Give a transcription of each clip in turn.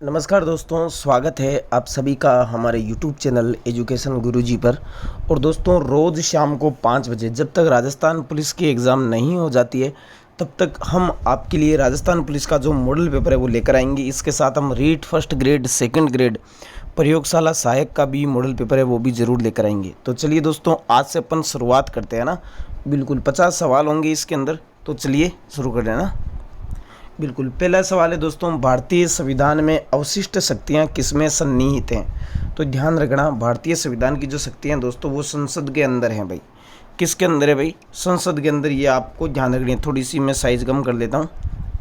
नमस्कार दोस्तों, स्वागत है आप सभी का हमारे YouTube चैनल एजुकेशन गुरुजी पर। और दोस्तों, रोज़ शाम को 5 बजे जब तक राजस्थान पुलिस की एग्ज़ाम नहीं हो जाती है तब तक हम आपके लिए राजस्थान पुलिस का जो मॉडल पेपर है वो लेकर आएंगे। इसके साथ हम REET first grade, second grade, प्रयोगशाला सहायक का भी मॉडल पेपर है वो भी ज़रूर लेकर आएंगे। तो चलिए दोस्तों, आज से अपन शुरुआत करते हैं ना। बिल्कुल 50 सवाल होंगे इसके अंदर, तो चलिए शुरू कर रहे हैं ना। बिल्कुल, पहला सवाल है दोस्तों, भारतीय संविधान में अवशिष्ट शक्तियाँ किसमें सन्निहित हैं? तो ध्यान रखना, भारतीय संविधान की जो शक्तियाँ दोस्तों वो संसद के अंदर हैं भाई। किसके अंदर है भाई? संसद के अंदर। ये आपको ध्यान रखनी है। थोड़ी सी मैं साइज कम कर लेता हूँ,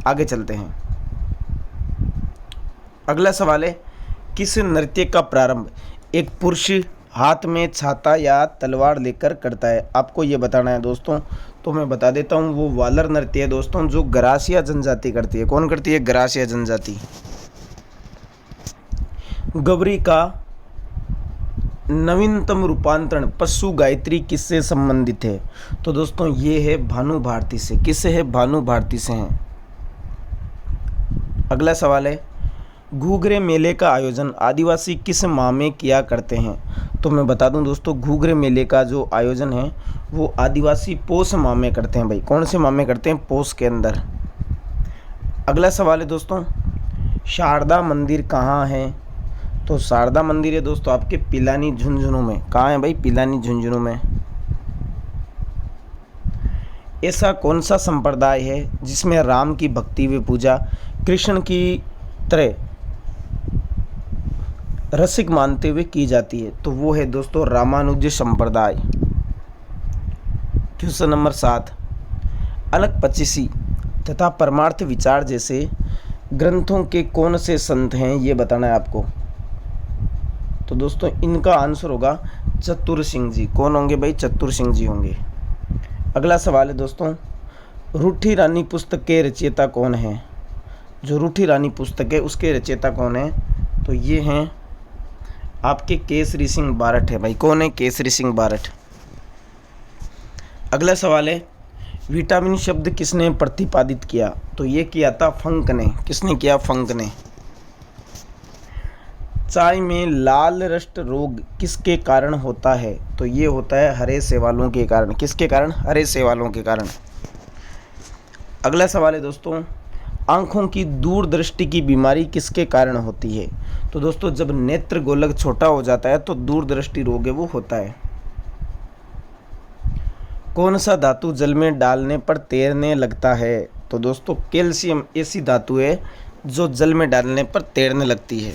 आगे चलते हैं। अगला सवाल है, किस नृत्य का प्रारंभ एक पुरुष हाथ में छाता या तलवार लेकर करता है? आपको ये बताना है दोस्तों। तो मैं बता देता हूँ, वो वालर नृत्य है दोस्तों, जो गरासिया जनजाति करती है। कौन करती है? गरासिया जनजाति। गौरी का नवीनतम रूपांतरण पशु गायत्री किससे संबंधित है? तो दोस्तों ये है भानु भारती से। किससे है? भानु भारती से है। अगला सवाल है, घूघरे मेले का आयोजन आदिवासी किस माह में किया करते हैं? तो मैं बता दूं दोस्तों, घूघरे मेले का जो आयोजन है वो आदिवासी पोष माह में करते हैं भाई। कौन से माह में करते हैं? पोष के अंदर। अगला सवाल है दोस्तों, शारदा मंदिर कहाँ है? तो शारदा मंदिर है दोस्तों आपके पिलानी झुंझुनू में। कहाँ है भाई? पिलानी झुंझुनू में। ऐसा कौन सा संप्रदाय है जिसमें राम की भक्ति व पूजा कृष्ण की तरह रसिक मानते हुए की जाती है? तो वो है दोस्तों रामानुज संप्रदाय। क्वेश्चन नंबर 7, अलग पच्चीसी तथा परमार्थ विचार जैसे ग्रंथों के कौन से संत हैं, ये बताना है आपको। तो दोस्तों इनका आंसर होगा चतुर सिंह जी। कौन होंगे भाई? चतुर सिंह जी होंगे। अगला सवाल है दोस्तों, रूठी रानी पुस्तक के रचयिता कौन है? जो रूठी रानी पुस्तक है उसके रचयिता कौन है? तो ये हैं आपके केसरी सिंह बारठ है भाई। कौन है? केसरी सिंह बारठ। अगला सवाल है, विटामिन शब्द किसने प्रतिपादित किया? तो ये किया था फंक ने। किसने किया? फंक ने। चाय में लाल रस्ट रोग किसके कारण होता है? तो ये होता है हरे शैवालों के कारण। किसके कारण? हरे शैवालों के कारण। अगला सवाल है दोस्तों, आँखों की दूरदृष्टि की बीमारी किसके कारण होती है? तो दोस्तों जब नेत्र गोलक छोटा हो जाता है तो दूरदृष्टि रोग है वो होता है। कौन सा धातु जल में डालने पर तैरने लगता है? तो दोस्तों कैल्शियम ऐसी धातु है जो जल में डालने पर तैरने लगती है।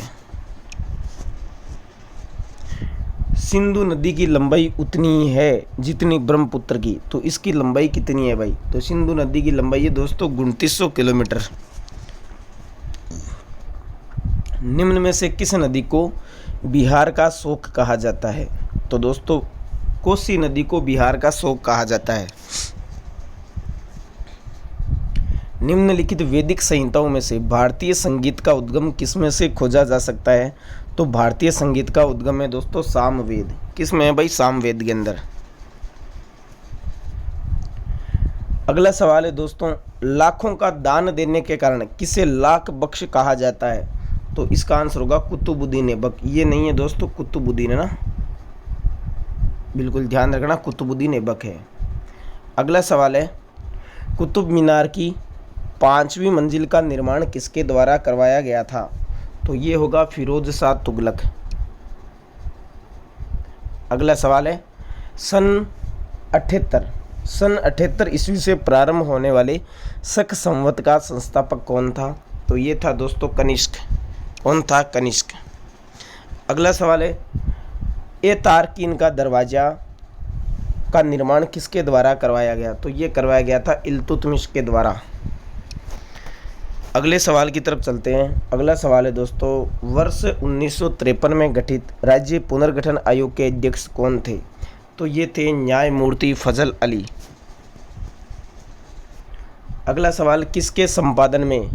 सिंधु नदी की लंबाई उतनी है जितनी ब्रह्मपुत्र की। तो इसकी लंबाई कितनी है भाई? तो सिंधु नदी की लंबाई है दोस्तों 2900 किलोमीटर। निम्न में से किस नदी को बिहार का शोक कहा जाता है? तो दोस्तों कोसी नदी को बिहार का शोक कहा जाता है। निम्नलिखित वैदिक संहिताओं में से भारतीय संगीत का उद्गम किसमें से खोजा जा सकता है? तो भारतीय संगीत का उद्गम है दोस्तों सामवेद। किसमें है भाई? सामवेद के अंदर। अगला सवाल है दोस्तों, लाखों का दान देने के कारण किसे लाख बख्श कहा जाता है? तो इसका आंसर होगा कुतुबुद्दीन ऐबक। ये नहीं है दोस्तों, कुतुबुद्दीन है ना, बिल्कुल ध्यान रखना, कुतुबुद्दीन ऐबक है। अगला सवाल है, कुतुब मीनार की 5वीं मंजिल का निर्माण किसके द्वारा करवाया गया था? तो ये होगा फिरोज शाह तुगलक। अगला सवाल है, सन 78 ईस्वी से प्रारंभ होने वाले शक संवत का संस्थापक कौन था? तो ये था दोस्तों कनिष्क। कौन था? कनिष्क। अगला सवाल है, ए तारकीन का दरवाज़ा का निर्माण किसके द्वारा करवाया गया? तो ये करवाया गया था इल्तुतमिश के द्वारा। अगले सवाल की तरफ चलते हैं। अगला सवाल है दोस्तों, वर्ष 1953 में गठित राज्य पुनर्गठन आयोग के अध्यक्ष कौन थे? तो ये थे न्यायमूर्ति फजल अली। अगला सवाल, किसके संपादन में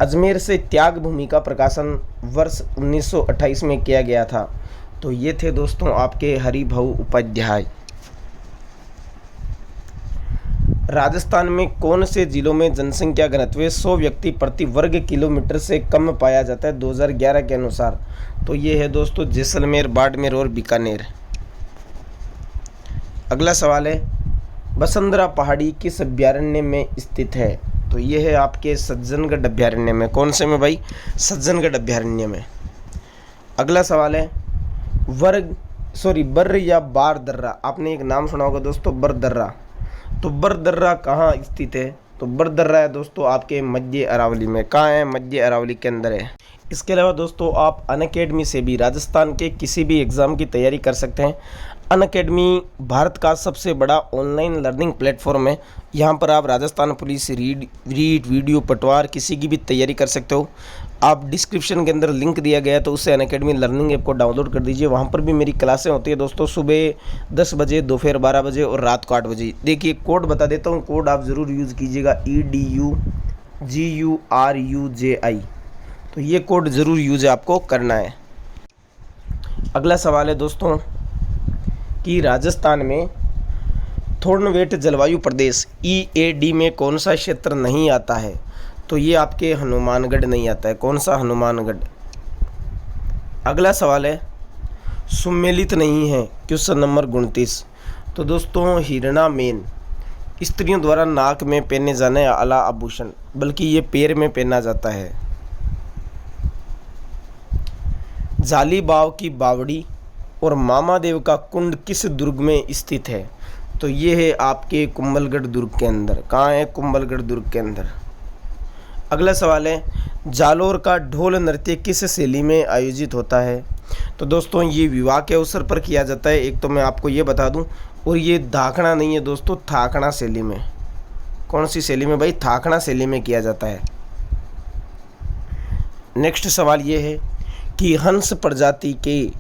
अजमेर से त्याग भूमि का प्रकाशन वर्ष 1928 में किया गया था? तो ये थे दोस्तों आपके हरिभाऊ उपाध्याय। राजस्थान में कौन से जिलों में जनसंख्या घनत्व 100 व्यक्ति प्रति वर्ग किलोमीटर से कम पाया जाता है 2011 के अनुसार? तो ये है दोस्तों जैसलमेर, बाड़मेर और बीकानेर। अगला सवाल है, बसंतरा पहाड़ी किस अभ्यारण्य में स्थित है? तो ये है आपके सज्जनगढ़ अभ्यारण्य में। कौन से में भाई? सज्जनगढ़ अभ्यारण्य में। अगला सवाल है, बर्र या बार दर्रा, आपने एक नाम सुना होगा दोस्तों, बर दर्रा। तो बर दर्रा कहाँ स्थित है? तो बर दर्रा है दोस्तों आपके मध्य अरावली में। कहाँ है? मध्य अरावली के अंदर है। इसके अलावा दोस्तों आप अनअकैडमी से भी राजस्थान के किसी भी एग्ज़ाम की तैयारी कर सकते हैं। अनअकैडमी भारत का सबसे बड़ा ऑनलाइन लर्निंग प्लेटफॉर्म है। यहाँ पर आप राजस्थान पुलिस, रीट, वीडियो, पटवार किसी की भी तैयारी कर सकते हो। आप डिस्क्रिप्शन के अंदर लिंक दिया गया है, तो उससे अनअकैडमी लर्निंग ऐप को डाउनलोड कर दीजिए। वहाँ पर भी मेरी क्लासें होती है दोस्तों, सुबह 10 बजे, दोपहर 12 बजे और रात को 8 बजे। देखिए कोड बता देता हूँ, कोड आप ज़रूर यूज़ कीजिएगा, EDUGURUJI। तो ये कोड ज़रूर यूज़ आपको करना है। अगला सवाल है दोस्तों कि राजस्थान में थोर्नवेट जलवायु प्रदेश EAD में कौन सा क्षेत्र नहीं आता है? तो ये आपके हनुमानगढ़ नहीं आता है। कौन सा? हनुमानगढ़। अगला सवाल है, सुमेलित नहीं है, क्वेश्चन नंबर 29। तो दोस्तों हिरणा मेन स्त्रियों द्वारा नाक में पहने जाने वाला आभूषण, बल्कि ये पैर में पहना जाता है। जाली बाव की बावड़ी और मामादेव का कुंड किस दुर्ग में स्थित है? तो ये है आपके कुंभलगढ़ दुर्ग के अंदर। कहाँ है? कुंभलगढ़ दुर्ग के अंदर। अगला सवाल है, जालोर का ढोल नृत्य किस शैली में आयोजित होता है? तो दोस्तों ये विवाह के अवसर पर किया जाता है, एक तो मैं आपको ये बता दूं, और ये धाखड़ा नहीं है दोस्तों, थाखड़ा शैली में। कौन सी शैली में भाई? थाखड़ा शैली में किया जाता है। नेक्स्ट सवाल ये है कि हंस प्रजाति के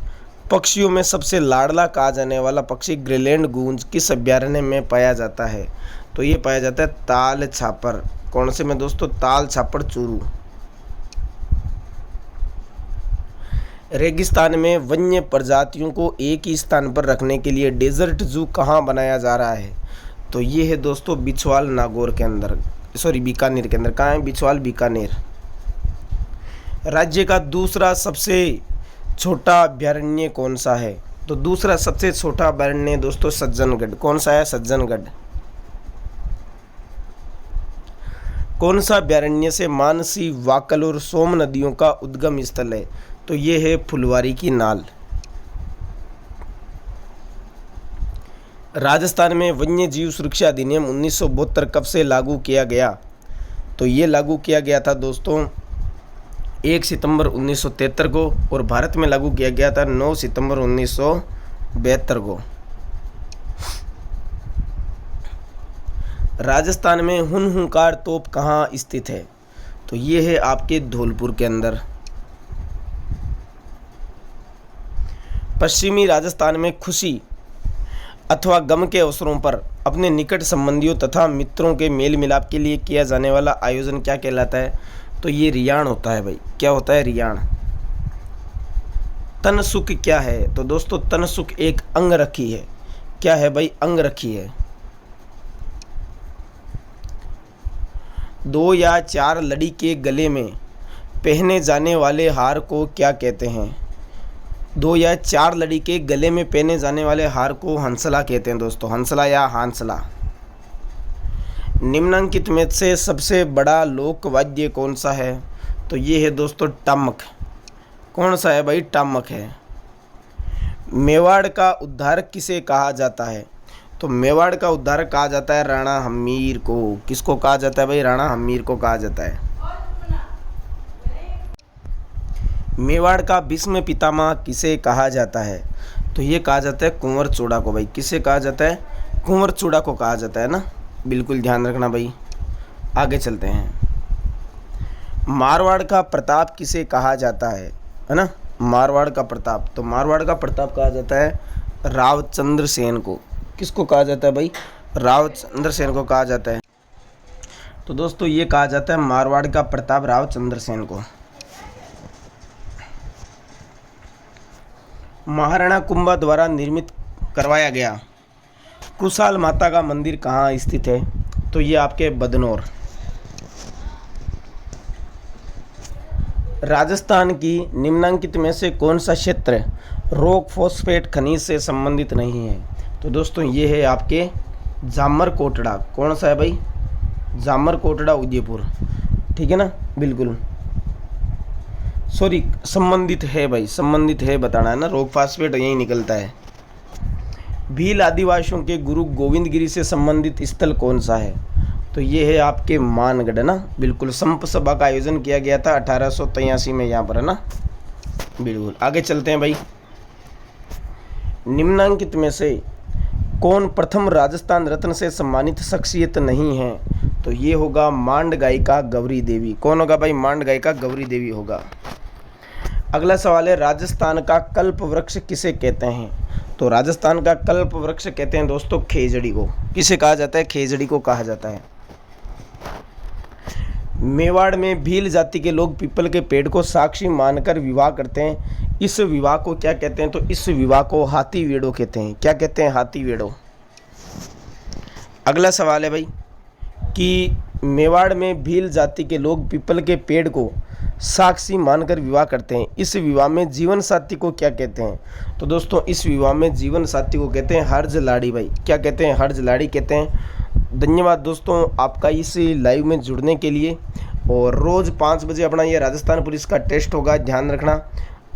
पक्षियों में सबसे लाडला कहा जाने वाला पक्षी ग्रीलैंड गूंज किस अभ्यारण्य में पाया जाता है? तो ये पाया जाता है ताल छापर। कौन से में दोस्तों? ताल छापर चूरू। रेगिस्तान में वन्य प्रजातियों को एक ही स्थान पर रखने के लिए डेजर्ट जू कहाँ बनाया जा रहा है? तो ये है दोस्तों बिछवाल नागौर के अंदर, बीकानेर के अंदर। कहाँ है? बिछवाल, बीकानेर। राज्य का दूसरा सबसे छोटा अभ्यारण्य कौन सा है? तो दूसरा सबसे छोटा अभ्यारण्य दोस्तों सज्जनगढ़। कौन सा है? सज्जनगढ़। कौन सा अभ्यारण्य से मानसी, वाकल और सोम नदियों का उद्गम स्थल है? तो ये है फुलवारी की नाल। राजस्थान में वन्य जीव सुरक्षा अधिनियम 1972 कब से लागू किया गया? तो ये लागू किया गया था दोस्तों 1 सितंबर 1973 को, और भारत में लागू किया गया था 9 सितंबर 1972 को। राजस्थान में हुनहुंकार तोप कहाँ स्थित है? तो ये है आपके धौलपुर के अंदर। पश्चिमी राजस्थान में खुशी अथवा गम के अवसरों पर अपने निकट संबंधियों तथा मित्रों के मेल मिलाप के लिए किया जाने वाला आयोजन क्या कहलाता है? तो ये रियाण होता है भाई। क्या होता है? रियाण। तन सुख क्या है? तो दोस्तों तन सुख एक अंगरखी है। क्या है भाई? अंगरखी है। 2 या 4 लड़ी के गले में पहने जाने वाले हार को क्या कहते हैं? 2 या 4 लड़ी के गले में पहने जाने वाले हार को हंसला कहते हैं दोस्तों, हंसला या हांसला। निम्नांकित में से सबसे बड़ा लोक वाद्य कौन सा है? तो ये है दोस्तों टमक। कौन सा है भाई? टमक है। मेवाड़ का उद्धारक किसे कहा जाता है? तो मेवाड़ का उद्धारक कहा जाता है राणा हम्मीर को। किसको कहा जाता है भाई? राणा हम्मीर को कहा जाता है। मेवाड़ का भीष्म पितामह किसे कहा जाता है? तो ये कहा जाता है कुंवर चूड़ा को भाई। किसे कहा जाता है? कुंवर चूड़ा को कहा जाता है ना, बिल्कुल ध्यान रखना भाई। आगे चलते हैं। मारवाड़ का प्रताप किसे कहा जाता है ना? मारवाड़ का प्रताप, तो मारवाड़ का प्रताप कहा जाता है रावचंद्र सेन को। किसको कहा जाता है भाई? रावचंद्र सेन को कहा जाता है। तो दोस्तों ये कहा जाता है मारवाड़ का प्रताप रावचंद्र सेन को। महाराणा कुंभा द्वारा निर्मित करवाया गया कुशाल माता का मंदिर कहाँ स्थित है? तो ये आपके बदनौर। राजस्थान की निम्नांकित में से कौन सा क्षेत्र रॉक फॉस्फेट खनिज से संबंधित नहीं है? तो दोस्तों ये है आपके जामरकोटड़ा। कौन सा है भाई? जामरकोटड़ा उदयपुर, ठीक है ना, बिल्कुल। सॉरी, संबंधित है भाई, संबंधित है बताना है ना, रॉक फॉस्फेट यही निकलता है। भील आदिवासियों के गुरु गोविंद गिरी से संबंधित स्थल कौन सा है? तो ये है आपके मानगढ़ ना, बिल्कुल। संप सभा का आयोजन किया गया था 1883 में यहाँ पर, है ना, बिल्कुल। आगे चलते हैं भाई। निम्नांकित में से कौन प्रथम राजस्थान रत्न से सम्मानित शख्सियत नहीं है? तो ये होगा मांड गायिका गौरी देवी। कौन होगा भाई? मांड गायिका गौरी देवी होगा। अगला सवाल है, राजस्थान का कल्प वृक्ष किसे कहते हैं? तो राजस्थान का कल्प वृक्ष कहते हैं दोस्तों खेजड़ी को। किसे कहा जाता है? खेजड़ी को कहा जाता है। मेवाड़ में भील जाति के लोग पीपल के पेड़ को साक्षी मानकर विवाह करते हैं। इस विवाह को क्या कहते हैं? तो इस विवाह को हाथी वेड़ो कहते हैं। क्या कहते हैं? हाथी वेड़ो। अगला सवाल है भाई कि मेवाड़ में भील जाति के लोग पीपल के पेड़ को साक्षी मानकर विवाह करते हैं। इस विवाह में जीवन साथी को क्या कहते हैं? तो दोस्तों इस विवाह में जीवन साथी को कहते हैं हर्ज लाड़ी भाई। क्या कहते हैं? हर्ज लाड़ी कहते हैं। धन्यवाद दोस्तों आपका इस लाइव में जुड़ने के लिए। और रोज़ 5 बजे अपना ये राजस्थान पुलिस का टेस्ट होगा, ध्यान रखना।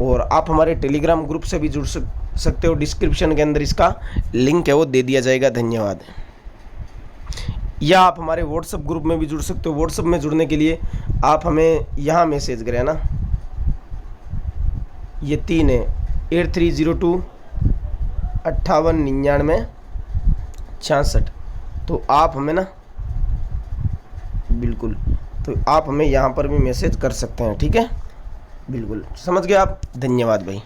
और आप हमारे टेलीग्राम ग्रुप से भी जुड़ सकते हो, डिस्क्रिप्शन के अंदर इसका लिंक है वो दे दिया जाएगा। धन्यवाद। या आप हमारे व्हाट्सएप ग्रुप में भी जुड़ सकते हो। व्हाट्सएप में जुड़ने के लिए आप हमें यहाँ मैसेज करें ना, ये 3 है 8302 5899 66। तो आप हमें ना, बिल्कुल, तो आप हमें यहाँ पर भी मैसेज कर सकते हैं, ठीक है, बिल्कुल। समझ गए आप? धन्यवाद भाई।